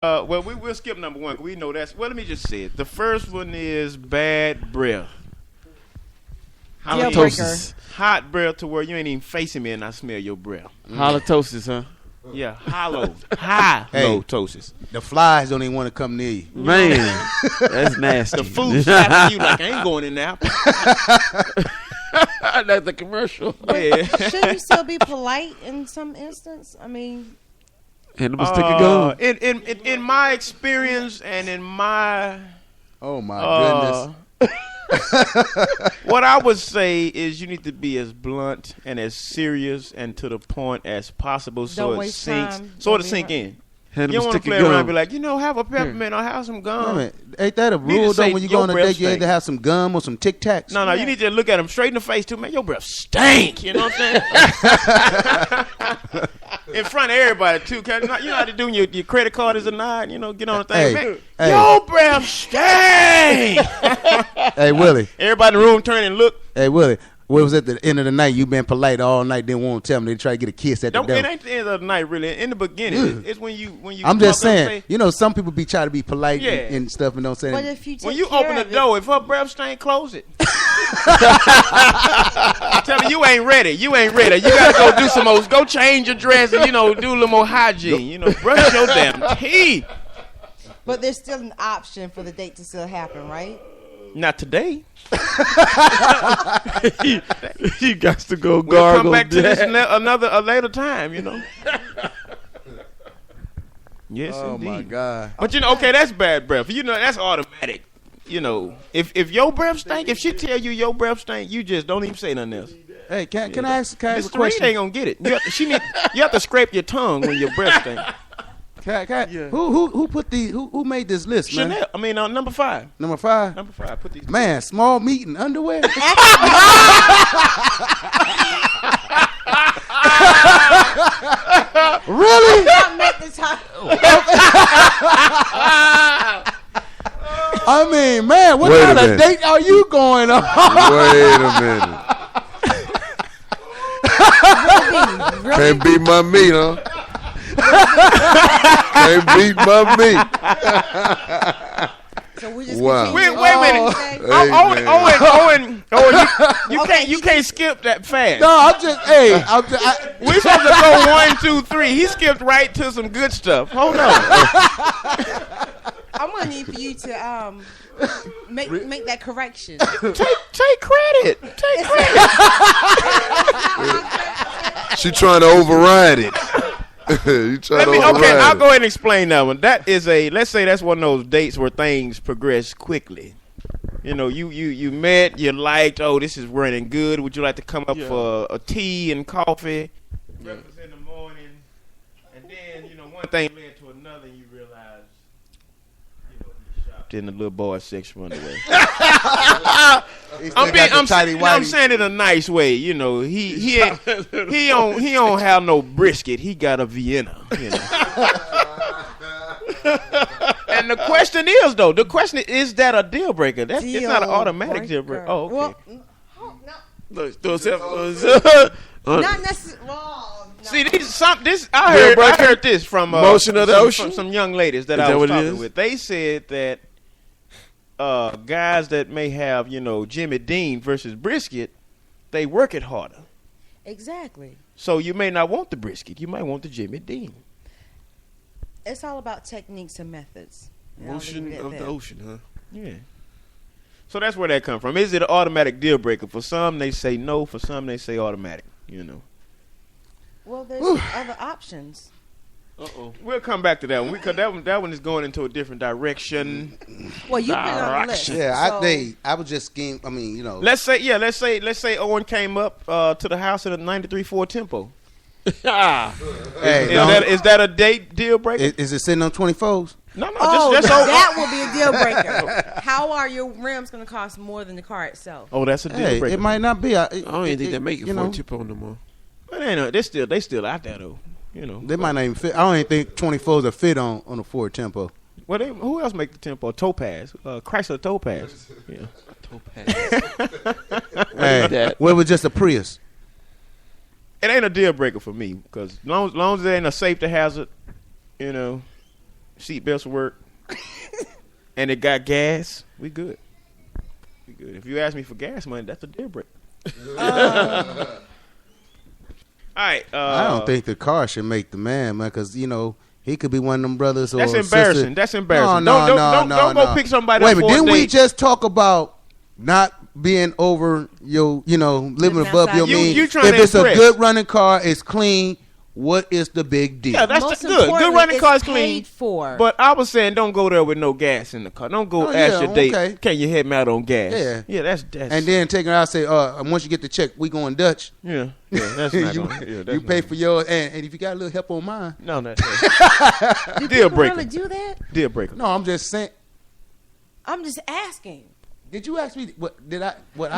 Well, we'll skip number one. 'Cause we know that's. Well, let me just say it. The first one is bad breath. Halitosis. Hot breath to where you ain't even facing me and I smell your breath. Halitosis, huh? Yeah, halitosis. The flies don't even want to come near you. Man, that's nasty. The food slapping you like I ain't going in there. That's the commercial. Yeah. Shouldn't you still be polite in some instance? I mean, Hand him a stick of gum. In my experience and in my Oh my goodness. what I would say is you need to be as blunt and as serious and to the point as possible so Don't it waste sinks time. so Don't it be sink hurt. in. Hand You him don't a want to stick play of around gum. and be like, have a peppermint or have some gum. Wait a minute. Ain't that a Need to rule say though when you your go on a breath date? You either stink. have some gum or some Tic Tacs. No, you need to look at him straight in the face too, man. Your breath stink. You know what I'm saying? In front of everybody too. Cause you know how to do your credit card is a nine. You know, get on the thing. Hey, Man, hey. your breath stink. Hey Willie. Everybody in the room turn and look. Hey Willie. What was at the end of the night? You been polite all night. Didn't want to tell them. They try to get a kiss at the It door. ain't the end of the night, really. In the beginning, it's when you. I'm come just up and saying. You know, some people be trying to be polite Yeah. and stuff and don't say. but That. if you take when you care open the of it- door, if her breath stink, close it. I'm telling you ain't ready. You ain't ready. You gotta go do some more. Go change your dress and do a little more hygiene. Brush your damn teeth. but there's still an option for the date to still happen, right? Not today. You got to go We'll gargle. come back to this that. a later time. Yes, Oh indeed. my God. But okay, that's bad breath. That's automatic. If your breath stink, if she tell you your breath stink, you just don't even say nothing else. Hey, can I ask a Mr. Reed question? ain't gonna get it. You have to scrape your tongue when your breath stink. Who put who made this list, man? Chanel. I mean, number 5. Number 5. Number 5. Put these. Man, small meat and underwear. Really? I'll make this hot. I mean, man, what Wait a kind of minute. date are you going on? Wait a minute. Can't beat my meat, huh? Can't beat my meat. So we just Wow. continue Wait a on minute. today? Owen, you Okay, can't skip that fast. No, I'm just, We supposed to go 1, 2, 3. He skipped right to some good stuff. Hold on. I'm gonna need for you to make that correction. Take credit. Take credit. She trying to override it. You trying to override Okay, I'll it. go ahead and explain that one. That is let's say that's one of those dates where things progress quickly. You met, you liked, this is running good. Would you like to come up for a tea and coffee? Breakfast in the morning. And then, one thing led to another and you realize, you shopped in the little boy section one way. I'm saying it in a nice way. He don't have no brisket. He got a Vienna. And the question is that a deal breaker? It's not an automatic deal breaker. Oh, okay. Well, no, not necessarily. Well, no. See, I heard this from Motion of the ocean? from some young ladies that Is I that was what it talking is? with. They said that guys that may have Jimmy Dean versus brisket, they work it harder. Exactly. So you may not want the brisket. You might want the Jimmy Dean. It's all about techniques and methods. And I'll Motion leave it at of the that. ocean, huh? Yeah. So that's where that come from. Is it an automatic deal breaker? For some, they say no. For some, they say automatic. Well, there's other options. We'll come back to that one because that one is going into a different direction. Well, you put it on the list. Yeah, so I was just scheme. I mean, Let's say Owen came up to the house in a 93 Ford Tempo. Hey, Is that a date deal breaker? is it sitting on 24s? No, Oh, just that will be a deal breaker. How are your rims going to cost more than the car itself? Oh, that's a deal Hey, breaker. it might not be. I don't even think they make it for a know, tip on no more. But they still out there though. They might not even fit. I don't even think 24s are fit on a Ford Tempo. Well, who else make the Tempo? Topaz, Chrysler Topaz. Yeah. Hey, well, it was just a Prius. It ain't a deal breaker for me because long as it ain't a safety hazard, seatbelts work, and it got gas, we good. We good. If you ask me for gas money, that's a deal breaker. All right. I don't think the car should make the man, because he could be one of them brothers. That's or embarrassing. sister. That's embarrassing. No, Don't go pick somebody Wait up a for minute. a Didn't we date. just talk about not being over your, living above your outside. means? You trying if to it's impress. a good running car, it's clean. What is the big deal? Yeah, that's Most good. Good importantly, running it's car is paid clean. for. But I was saying, don't go there with no gas in the car. Don't go ask your date, okay. can you help me out on gas? Yeah. That's And then take her out and say, once you get the check, we going Dutch. yeah, that's not gonna, You pay for yours, and if you got a little help on mine. No, that's Do deal people breaker. really do that? Deal breaker. No, I'm just saying. I'm just asking. Did you ask me what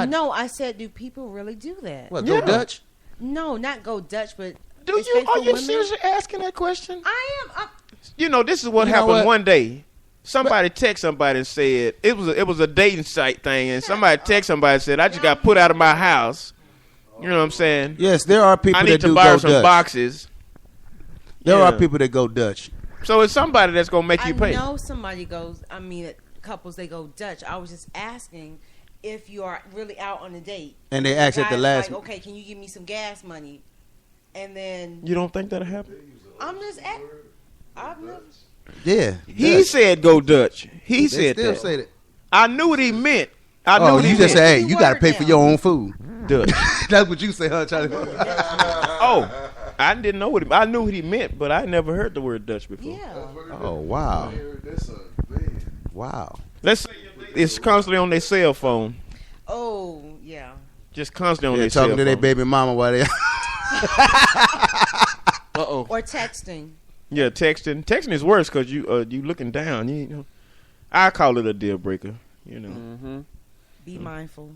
No, I said, do people really do that? What, Yeah. go Dutch? No, not go Dutch, but Do it's you? faithful Are you women. seriously asking that question? I am. This is what You know happened what? one day. Somebody text somebody and said it was a dating site thing, and somebody text somebody and said, I just got put out of my house. You know what I'm saying? Yes, there are people I that need do to buy go her some Dutch. boxes. There Yeah. are people that go Dutch. So it's somebody that's gonna make I you pay. know somebody goes. I mean, couples they go Dutch. I was just asking if you are really out on a date And they ask at the guy's last. like, okay, can you give me some gas money? And then You don't think that'll happen? I'm just at. I've never. Yeah. He Dutch. said go Dutch. He They said still that. say that. I knew what he meant. I knew Oh, what he you just meant. say, hey, Key you got to word pay for now. your own food. Dutch. That's what you say, huh, Charlie? Oh, I didn't know what I knew what he meant, but I never heard the word Dutch before. Yeah. Oh, wow. Wow. Let's say it's constantly on their cell phone. Oh yeah. Just constantly on They're their cell talking to phone. their baby mama while they. Uh-oh. Or texting. Yeah, texting. Texting is worse because you looking down. You know, I call it a deal breaker. You know. Mm-hmm. Be mindful.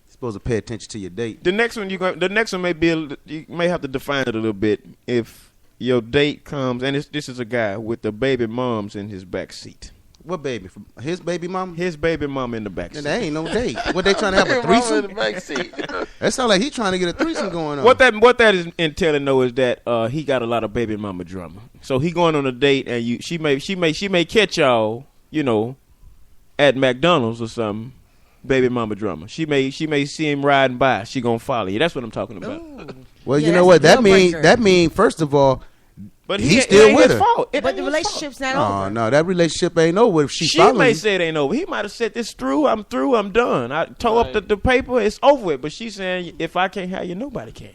Supposed to pay attention to your date. The next one the next one may be you may have to define it a little bit. If your date comes and this is a guy with the baby moms in his back seat. What baby? His baby mama? His baby mom in the back seat. That ain't no date. What, they trying to have a threesome? in the back seat. That sound like he trying to get a threesome going on. What that is entailing though is that he got a lot of baby mama drama. So he going on a date and she may catch y'all, at McDonald's or something. Baby mama drama. She may see him riding by. She gonna follow you. That's what I'm talking about. Well, Yeah, you know that's what? a deal breaker. That mean first of all, But He's it still ain't with his her. fault. It But ain't the his relationship's not oh over. no, that relationship ain't over if she She following may you. say it ain't over. He might have said this through. I'm through. I'm done. I tore up the paper. It's over with. But she's saying if I can't have you, nobody can.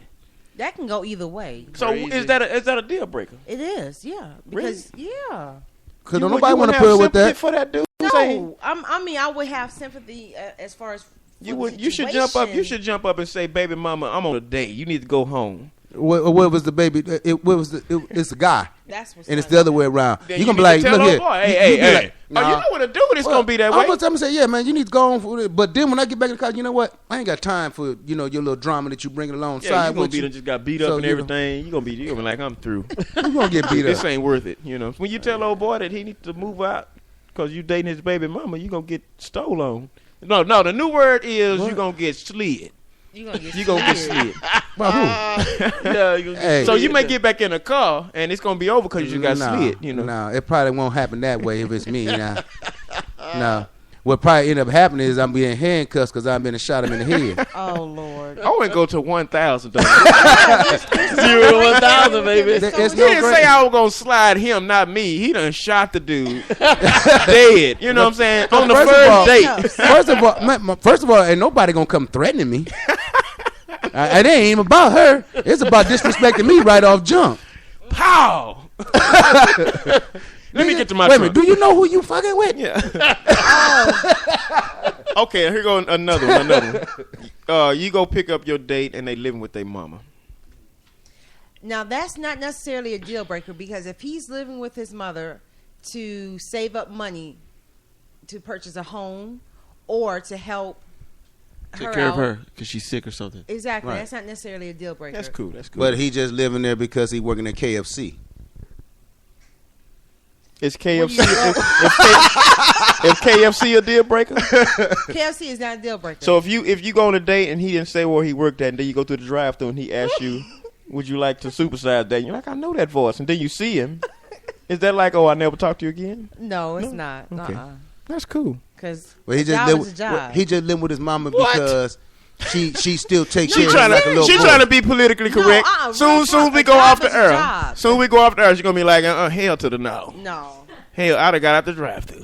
That can go either way. So Crazy. is that a deal breaker? It is, yeah. Because yeah. Because You nobody would want to have put up with sympathy that. for that dude. Saying, No, I would have sympathy as far as you should jump up. You should jump up and say, "Baby mama, I'm on a date. You need to go home." What was the baby? It's a guy, That's what's and it's the other way around. Then You gonna need be like, to tell look old here. boy, You hey, be hey. like, Oh, you know what a dude is gonna be that way. I'm gonna say, yeah, man, you need to go on for it. But then when I get back in the car, you know what? I ain't got time for your little drama that you bringing Yeah, alongside you gonna with be you. done just got beat So, up and you know. everything. You gonna be like, I'm through. You gonna get beat This up. ain't worth it. When you tell old boy that he needs to move out because you dating his baby mama, you gonna get stole on. No. The new word is you gonna get slid. you gonna get You gonna get scared. slid. By who? Yeah, you Hey. So you may get back in the car and it's gonna be over because you got Nah, slid. Nah, it probably won't happen that way if it's me. Nah. What probably end up happening is I'm being handcuffed because I've been shot him in the head. Oh Lord. I wouldn't go to 1,000. Though. 0 to 1,000, baby. It's He no didn't great- say I was gonna slide him, not me. He done shot the dude dead. You know what I'm saying? On the First of first all- date. First of all, ain't nobody gonna come threatening me. It ain't even about her. It's about disrespecting me right off jump. Pow! Let me get to my Wait a trunk. minute. Do you know who you fucking with? Yeah. Okay, here go another one. You go pick up your date and they living with their mama. Now that's not necessarily a deal breaker because if he's living with his mother to save up money to purchase a home or to help Take her care of out, her because she's sick or something. exactly, Right. that's not necessarily a deal breaker. That's cool. That's cool. But he just living there because he working at KFC. Is KFC if KFC a deal breaker? KFC is not a deal breaker. So if you go on a date and he didn't say where he worked at, and then you go through the drive-thru and he asks you, "Would you like to supersize that?" And you're like, "I know that voice," and then you see him. Is that like, oh, I never talk to you again? No, it's not. Okay. That's cool. Because Well, he just living with his mama because she still takes care of him like a little She boy. trying to be politically correct. Soon we go off the air. Soon we go off the air, she's gonna be like, hell to the no. No. Hell, I'd have got out the drive-thru.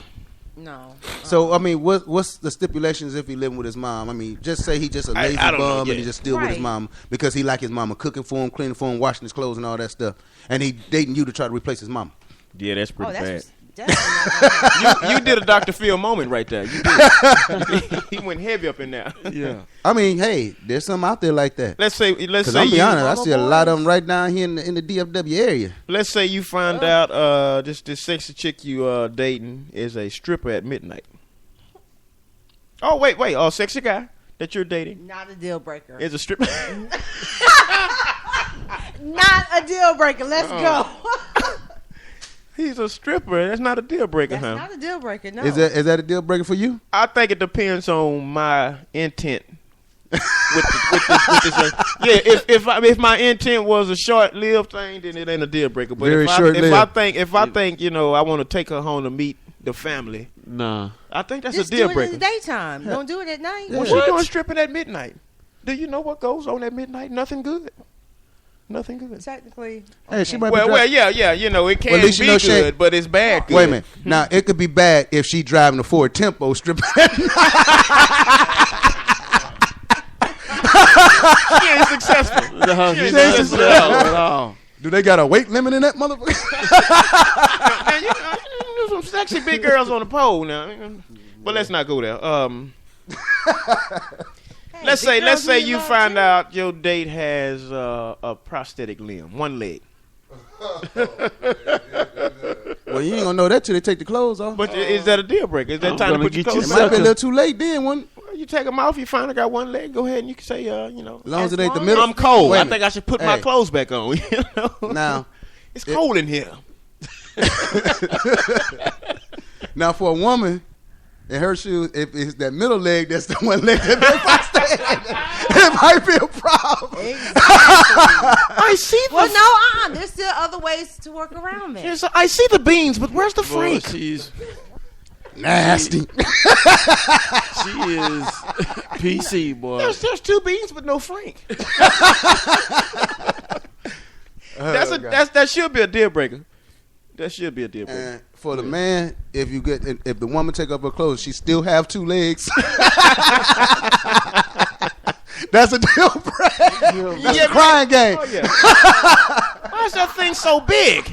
No. So I mean, what's the stipulations if he living with his mom? I mean, just say he just a lazy bum and he just still with his mom because he like his mama cooking for him, cleaning for him, washing his clothes and all that stuff, and he dating you to try to replace his mama. Yeah, that's pretty bad. Definitely You did a Dr. Phil moment right there. You did. He went heavy up in there. Yeah. I mean, hey, there's some out there like that. Let's say Because I'll be honest, I see a lot of them right down here in the DFW area. Let's say you find out this sexy chick you dating is a stripper at midnight. Oh wait, sexy guy that you're dating Not a deal breaker. is a stripper. Not a deal breaker. Let's go. He's a stripper. That's not a deal breaker, That's huh? not a deal breaker. No. Is that a deal breaker for you? I think it depends on my intent. with this. Yeah, if my intent was a short-lived thing, then it ain't a deal breaker. But Very if I think I want to take her home to meet the family, Nah. I think that's Just a deal do it breaker. in the daytime. Don't do it at night. What's she doing stripping at midnight? Do you know what goes on at midnight? Nothing good. Nothing good. Technically. Hey, she might Well, be yeah. You know, it can at least be you know she good, ain't- but it's bad good. Wait a minute. Now it could be bad if she driving a Ford Tempo stripping. She ain't successful. No, She he's ain't not successful. successful at all. Do they got a weight limit in that motherfucker? Man, you know, some sexy big girls on the pole now. But let's not go there. Let's say you find out your date has a prosthetic limb, one leg. Well, you ain't gonna know that till they take the clothes off. But is that a deal breaker? Is that I'm time to gonna put your get you It clothes might on? be a little too late then. Well, You take them off, you finally got one leg, go ahead and you can say, as long as it ain't the long middle. I'm cold. Wait a I minute. think I should put my Hey. clothes back on. You know? Now, It's cold in here. now for a woman in her shoes, if it's that middle leg, that's the one leg that been prosthetic. It might be a problem. I see the Well, no, there's still other ways to work around it. Yes, I see the beans, but where's the Boy, freak? she's Nasty. she is PC, boy. There's two beans, but no Frank. That should be a deal breaker. That should be a deal breaker. And for the man, if the woman take up her clothes, she still have two legs. That's a deal breaker. That's a crying game. Oh yeah. Why is that thing so big?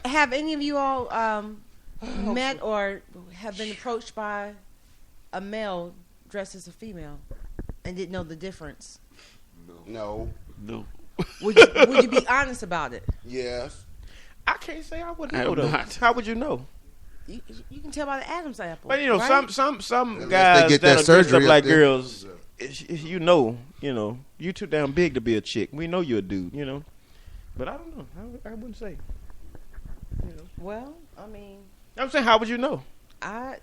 Have any of you all met or have been approached by a male dressed as a female and didn't know the difference? No. No. Would you be honest about it? Yes. I can't say I wouldn't I know am though. not. How would you know? You can tell by the Adam's apple. But you know, right? some Unless guys they get that that are dressed surgery up like up there. girls, you know, you too damn big to be a chick. We know you're a dude, you know. But I don't know. I wouldn't say. You know. Well, I mean, I'm saying, how would you know? I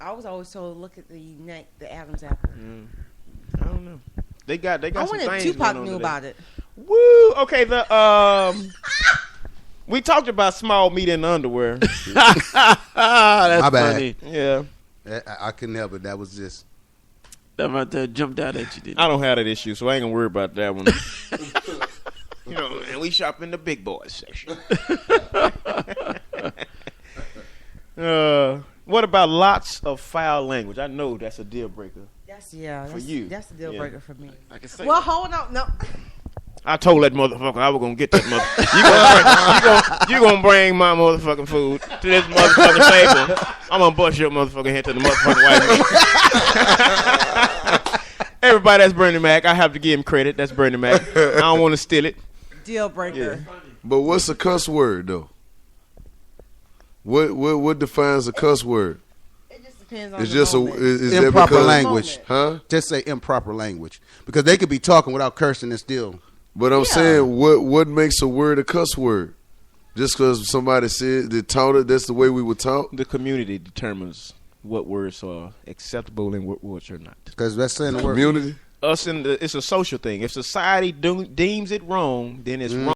was always told look at the neck, the Adam's apple. I don't know. They got I some wonder if things Tupac going on knew today. about it. Woo! Okay, we talked about small meat in the underwear. That's My bad. funny. Yeah, I couldn't help it. That was just. That right there jumped out at you, didn't I don't have that issue, so I ain't gonna worry about that one. You know, and we shop in the big boys section. What about lots of foul language? I know that's a deal breaker. That's you. That's the deal Yeah. breaker for me. I can say Well, hold on, no. I told that motherfucker I was gonna get that motherfucker. You gonna bring my motherfucking food to this motherfucking table. I'm gonna bust your motherfucking head to the motherfucking white man. Everybody, that's Bernie Mac. I have to give him credit. That's Bernie Mac. I don't want to steal it. Deal breaker. But what's a cuss word though? What defines a cuss word? It just depends on It's the just moment. is that Improper because, language. huh? Just say improper language because they could be talking without cursing and still. But I'm saying, what makes a word a cuss word? Just because somebody said they taught it, that's the way we were taught. The community determines what words are acceptable and what words are not. Because that's saying the word. Community. us it's a social thing. If society deems it wrong, then it's wrong.